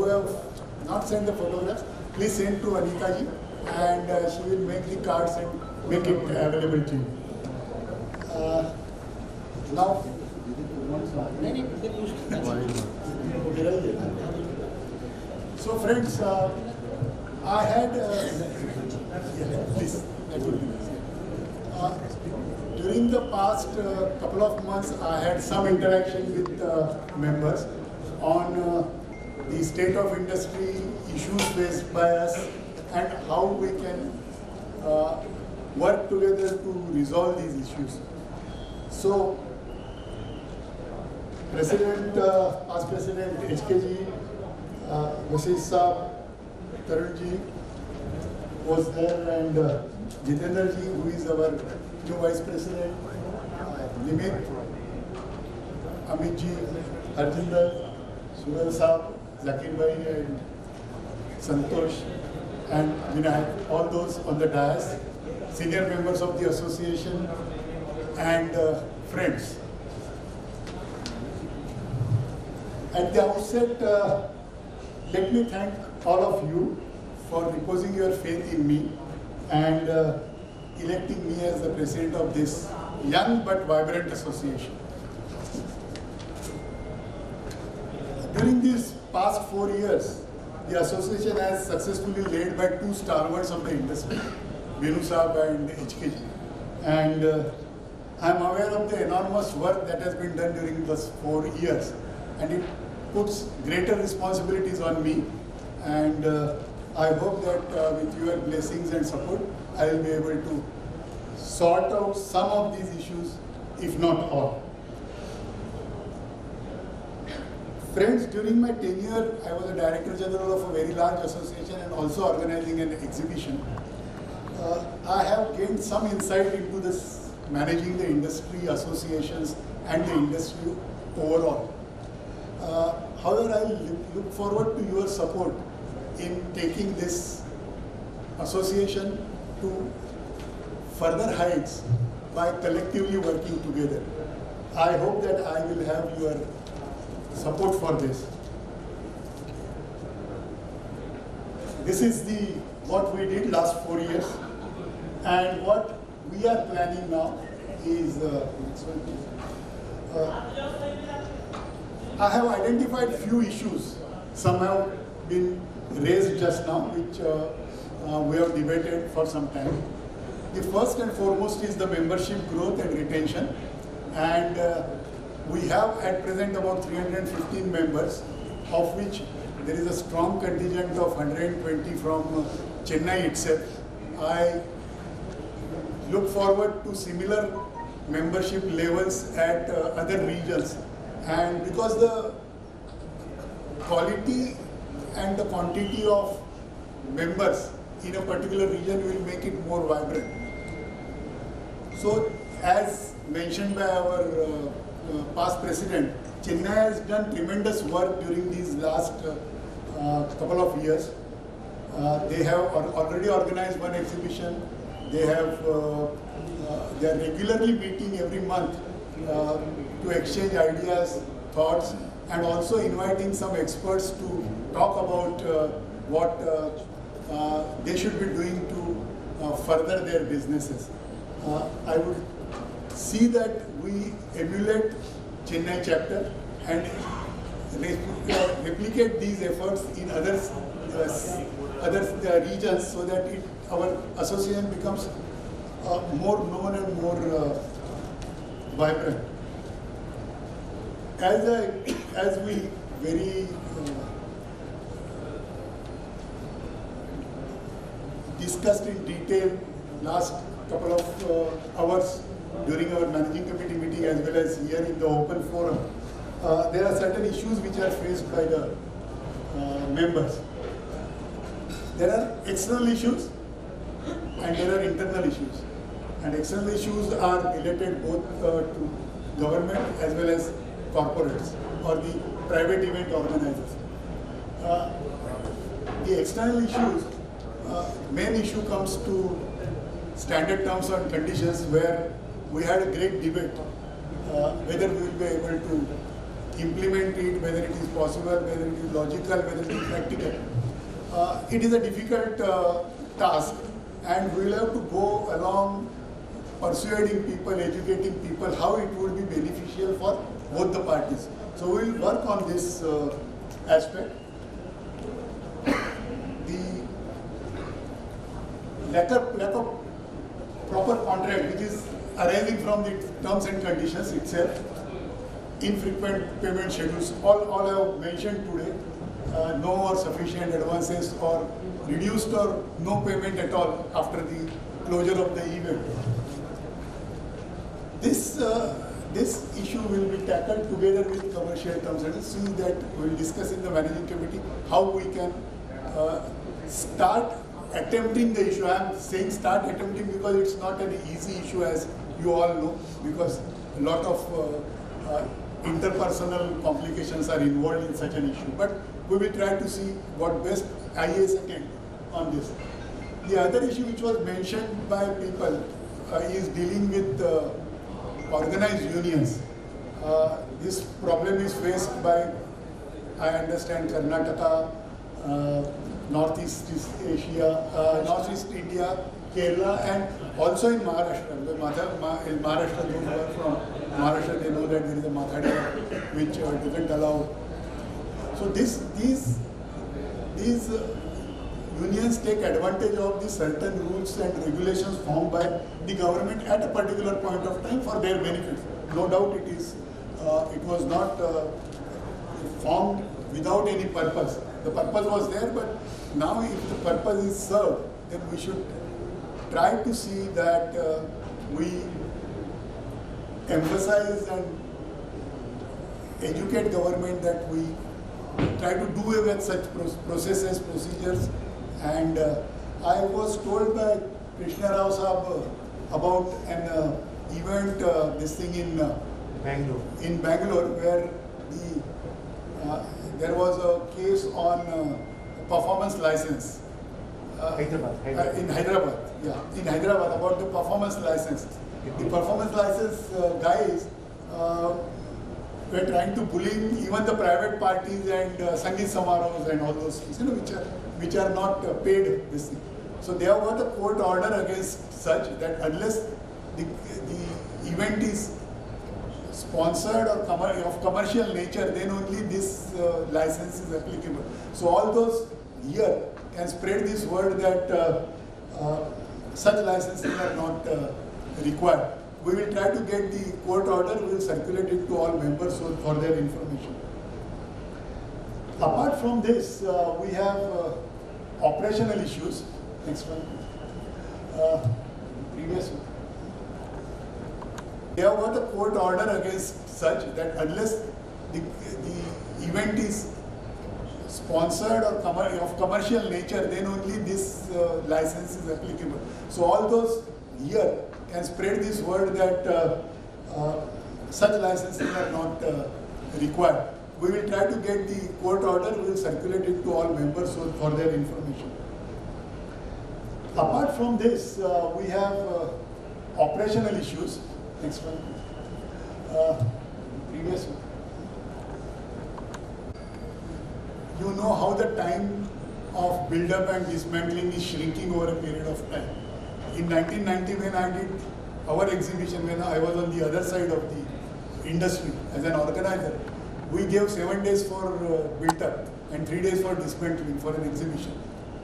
have not sent the photographs, please send to Anita ji, and she will make the cards and make it available to you. Now, so friends, I had please. During the past couple of months, I had some interaction with members on the state of industry, issues faced by us, and how we can work together to resolve these issues. So, past President HKG, Vasis Saab, Tarunji was there, and Jitendra ji, who is our new Vice President, Nimit, Amit ji, Harjinder, Sunil Saab, Zakir Bhai, and Santosh, and Vinayak, all those on the dais, senior members of the association, and friends. At the outset, let me thank all of you for reposing your faith in me and electing me as the president of this young but vibrant association. During these past 4 years, the association has successfully led by two stalwarts of the industry, Venu Saab and HKG. And I am aware of the enormous work that has been done during those 4 years, and it puts greater responsibilities on me. And I hope that with your blessings and support, I will be able to sort out some of these issues, if not all. Friends, during my tenure, I was a Director General of a very large association and also organizing an exhibition. I have gained some insight into this, managing the industry, associations, and the industry overall. However, I look forward to your support in taking this association to further heights by collectively working together. I hope that I will have your support for this. This is what we did last 4 years, and what we are planning now is I have identified few issues. Some have been raised just now, which we have debated for some time. The first and foremost is the membership growth and retention, and we have at present about 315 members, of which there is a strong contingent of 120 from Chennai itself. I look forward to similar membership levels at other regions, and because the quality and the quantity of members in a particular region will make it more vibrant. So, as mentioned by our past president, Chennai has done tremendous work during these last couple of years. They have already organized one exhibition. They are regularly meeting every month to exchange ideas, thoughts, and also inviting some experts to talk about what they should be doing to further their businesses. I would see that we emulate Chennai chapter and replicate these efforts in other regions, so that our association becomes more known and more vibrant. As we very discussed in detail last couple of hours during our managing committee meeting, as well as here in the open forum, there are certain issues which are faced by the members. There are external issues and there are internal issues. And external issues are related both to government as well as corporates or the private event organizers. The external issues, main issue comes to standard terms and conditions, where we had a great debate whether we will be able to implement it, whether it is possible, whether it is logical, whether it is practical. It is a difficult task, and we will have to go along persuading people, educating people how it would be beneficial for both the parties. So we will work on this aspect. The lack of proper contract, which is arising from the terms and conditions itself, infrequent payment schedules, all I have mentioned today, no or sufficient advances or reduced or no payment at all after the closure of the event. This issue will be tackled together with commercial terms and see that we will discuss in the managing committee how we can start attempting the issue. I am saying start attempting because it's not an easy issue, as you all know, because a lot of interpersonal complications are involved in such an issue. But we will try to see what best IESA can do on this. The other issue which was mentioned by people is dealing with organized unions. This problem is faced by, I understand, Karnataka, Northeast Asia, Northeast India, Kerala, and also in Maharashtra. In Maharashtra, those who are from Maharashtra, they know that there is a Mathada which doesn't allow. So these unions take advantage of the certain rules and regulations formed by the government at a particular point of time for their benefit. No doubt it was not formed without any purpose. The purpose was there, but now if the purpose is served, then we should try to see that we emphasize and educate government that we try to do away with such processes, procedures. And I was told by Krishna Rao Sahab about an event, this thing in Bangalore, where there was a case on performance license. In Hyderabad, yeah, in Hyderabad, about the performance license. The performance license guys were trying to bully even the private parties and Sangeet Samarohs and all those things, which are not paid this thing. So they have got a court order against such that unless the event is sponsored or of commercial nature, then only this license is applicable. So all those here can spread this word that such licenses are not required. We will try to get the court order, we will circulate it to all members for their information. Apart from this, we have operational issues. Next one. Previous one. They have got a court order against such that unless the event is sponsored or of commercial nature, then only this license is applicable. So all those here can spread this word that such licenses are not required. We will try to get the court order, we will circulate it to all members for their information. Apart from this, we have operational issues. Next one. Previous one. You know how the time of build-up and dismantling is shrinking over a period of time. In 1990, when I did our exhibition, when I was on the other side of the industry as an organizer, we gave 7 days for build-up and 3 days for dismantling for an exhibition.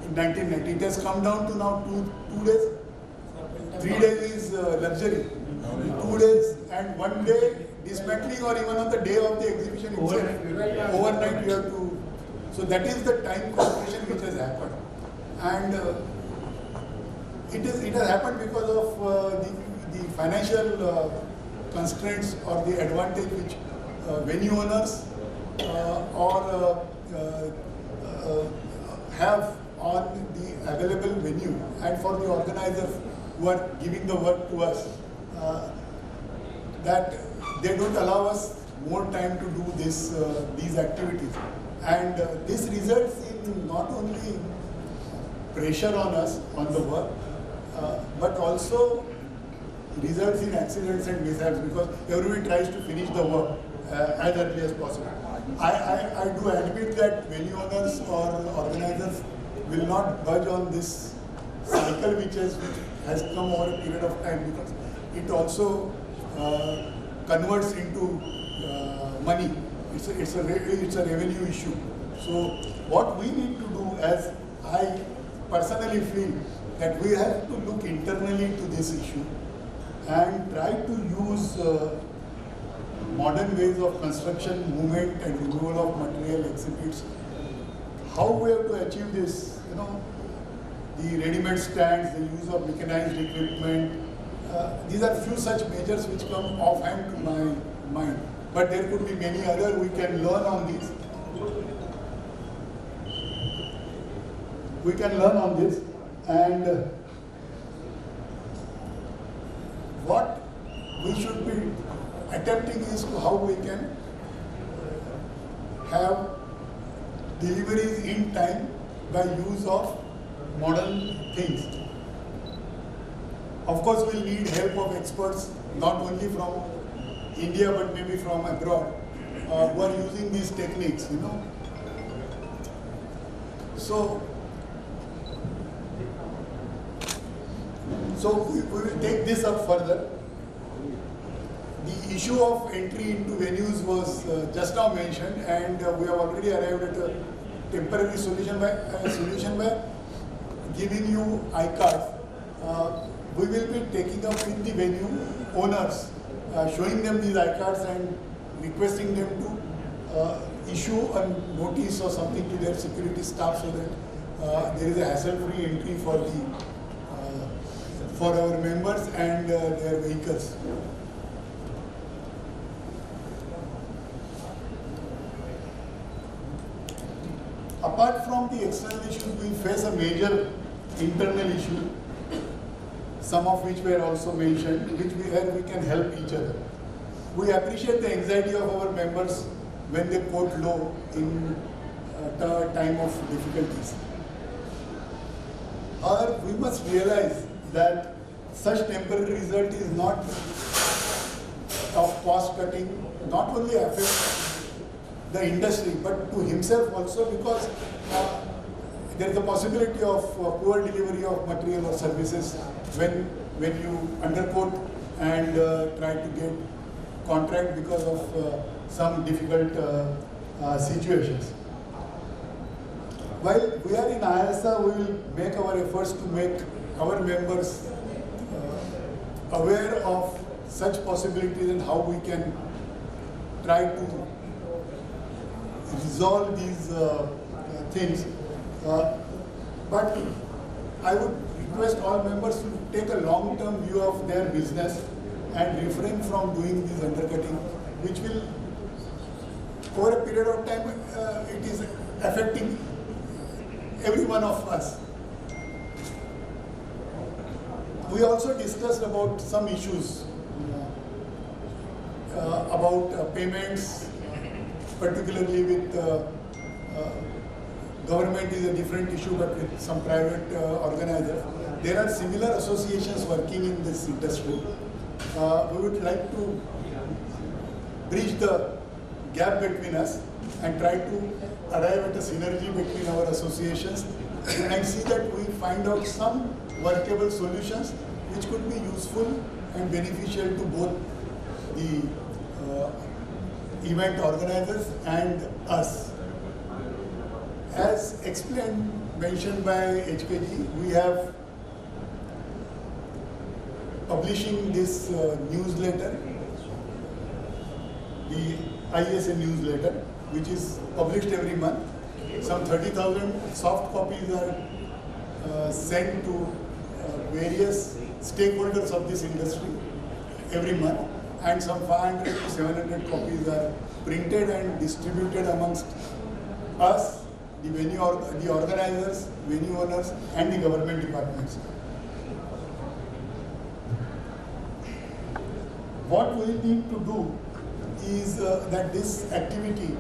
In 1990, it has come down to now 2 days. 3 days is luxury. 2 days and 1 day dismantling, or even on the day of the exhibition itself. Overnight you have to. So that is the time compression which has happened. And it has happened because of the financial constraints or the advantage which venue owners have on the available venue, and for the organizers who are giving the work to us, that they don't allow us more time to do these activities. And this results in not only pressure on us on the work, but also results in accidents and mishaps, because everybody tries to finish the work as early as possible. I do admit that venue owners or organizers will not budge on this cycle which has come over a period of time, because it also converts into money. It's a revenue issue. So what we need to do, as I personally feel, that we have to look internally to this issue and try to use modern ways of construction, movement and removal of material exhibits. How we have to achieve this, the ready-made stands, the use of mechanized equipment. These are few such measures which come offhand to my mind. But there could be many other we can learn on these. We can learn on this, and what we should be attempting is to how we can have deliveries in time by use of modern things. Of course, we'll need help of experts, not only from India but maybe from abroad, who are using these techniques, So we will take this up further. The issue of entry into venues was just now mentioned, and we have already arrived at a temporary solution by giving you iCards. We will be taking up with the venue owners, showing them these iCards and requesting them to issue a notice or something to their security staff, so that there is a hassle-free entry for our members and their vehicles. Apart from the external issues, we face a major internal issue, some of which were also mentioned, where we can help each other. We appreciate the anxiety of our members when they quote low in a time of difficulties. However, we must realize that such temporary result is not of cost cutting, not only affects the industry but to himself also, because there is a possibility of poor delivery of material or services when you underquote and try to get contract because of some difficult situations. While we are in IESA, we will make our efforts to make our members aware of such possibilities and how we can try to resolve these things. But I would request all members to take a long-term view of their business and refrain from doing this undercutting, which will, over a period of time, it is affecting every one of us. We also discussed about some issues about payments, particularly with government is a different issue, but with some private organizers. There are similar associations working in this industry. We would like to bridge the gap between us and try to arrive at a synergy between our associations and see that we find out some workable solutions which could be useful and beneficial to both the event organizers and us. As explained, mentioned by HKG, we have publishing this newsletter, the IESA newsletter, which is published every month. Some 30,000 soft copies are sent to various stakeholders of this industry every month, and some 500 to 700 copies are printed and distributed amongst us, the organizers, venue owners, and the government departments. What we need to do is that this activity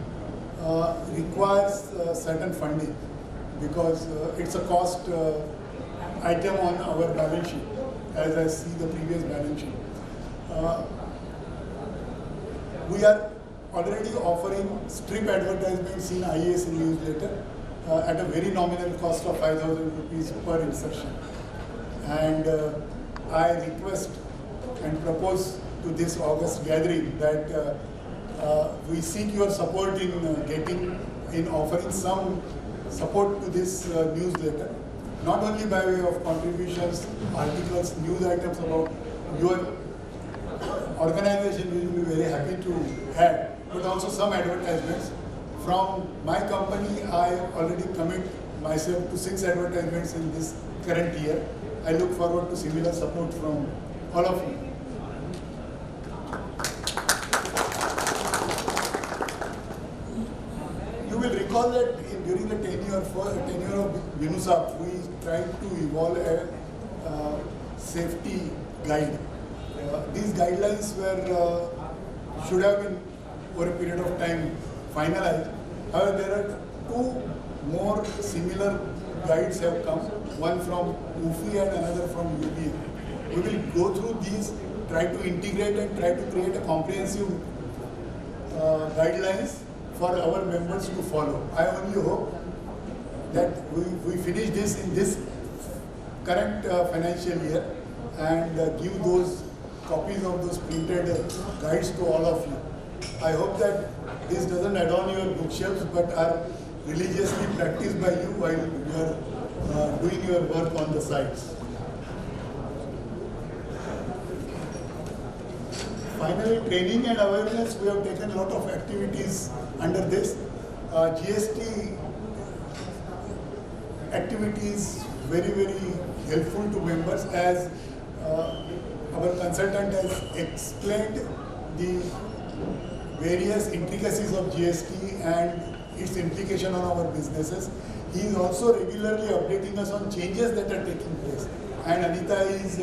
requires certain funding, because it's a cost item on our balance sheet, as I see the previous balance sheet. We are already offering strip advertisements in IESA newsletter at a very nominal cost of 5,000 rupees per insertion. And I request and propose to this August gathering that we seek your support in offering some support to this newsletter, not only by way of contributions, articles, news items about your organization, we will be very happy to add, but also some advertisements. From my company, I already commit myself to 6 advertisements in this current year. I look forward to similar support from all of you. You will recall that during the tenure of UNUSAP, we tried to evolve a safety guide. These guidelines should have been over a period of time finalized. However, there are 2 more similar guides have come, one from UFI and another from UBA. We will go through these, try to integrate and try to create a comprehensive guidelines for our members to follow. I only hope that we finish this in this current financial year and give those copies of those printed guides to all of you. I hope that this doesn't adorn your bookshelves but are religiously practiced by you while you are doing your work on the sites. Finally, training and awareness, we have taken a lot of activities under this. GST activities very, very helpful to members as our consultant has explained the various intricacies of GST and its implication on our businesses. He is also regularly updating us on changes that are taking place. And Anita is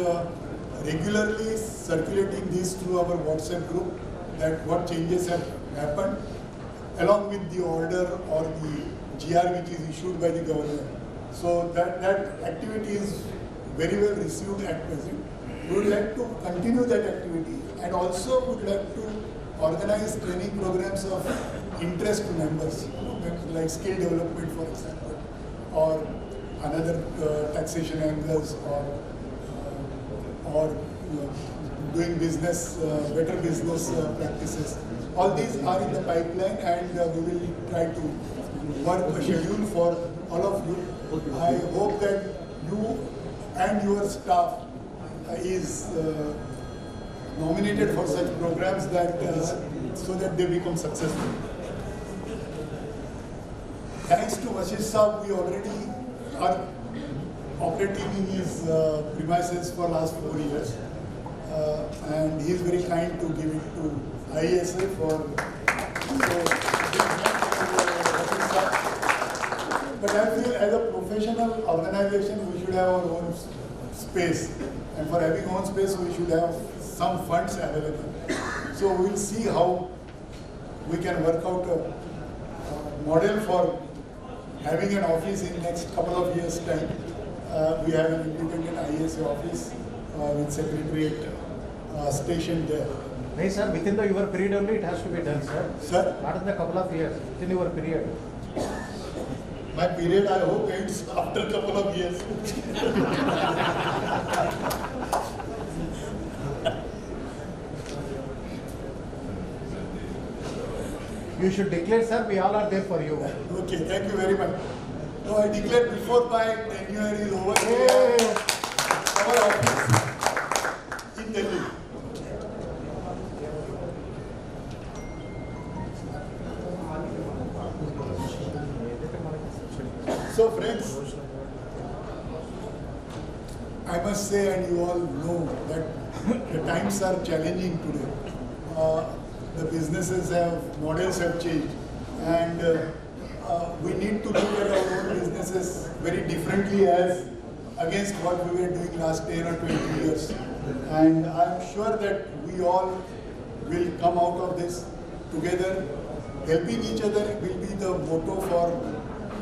regularly circulating these through our WhatsApp group, that what changes have happened, along with the order or the GR which is issued by the governor. So that activity is very well received at present. We would like to continue that activity and also would like to organize training programs of interest to members, like skill development, for example, or another taxation angles, or doing business, better business practices. All these are in the pipeline, and we will try to work a schedule for all of you. I hope that you and your staff is nominated for such programs so that they become successful. Thanks to Vashish Saab, we already are operating in his premises for last 4 years. And he is very kind to give it to IESA but I feel as a professional organization, we should have our own space. And for having own space, we should have some funds available. So we will see how we can work out a model for having an office in next couple of years' time. We have an independent IESA office with secretariat stationed there. No, sir, within your period only it has to be done, sir. Sir? Not in the couple of years, within your period. My period, I hope, ends after a couple of years. You should declare, sir, we all are there for you. Okay, thank you very much. No, I declare before my tenure is over, our office in Delhi. So friends, I must say, and you all know, that the times are challenging today. The businesses models have changed, and we need to look at our own businesses very differently as against what we were doing last 10 or 20 years. And I'm sure that we all will come out of this together. Helping each other will be the motto for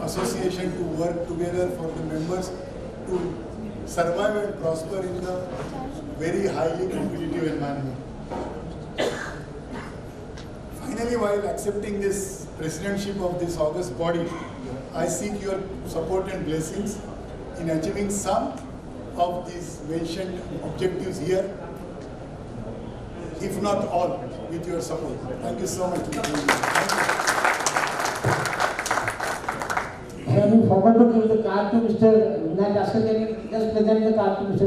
association, to work together for the members to survive and prosper in the very highly competitive environment. Finally, Personally, while accepting this presidentship of this august body, I seek your support and blessings in achieving some of these mentioned objectives here, if not all, with your support. Thank you so much. Sir, we forgot to give the card to Mr. Vinayak Askar. Can you just present the card to Mr.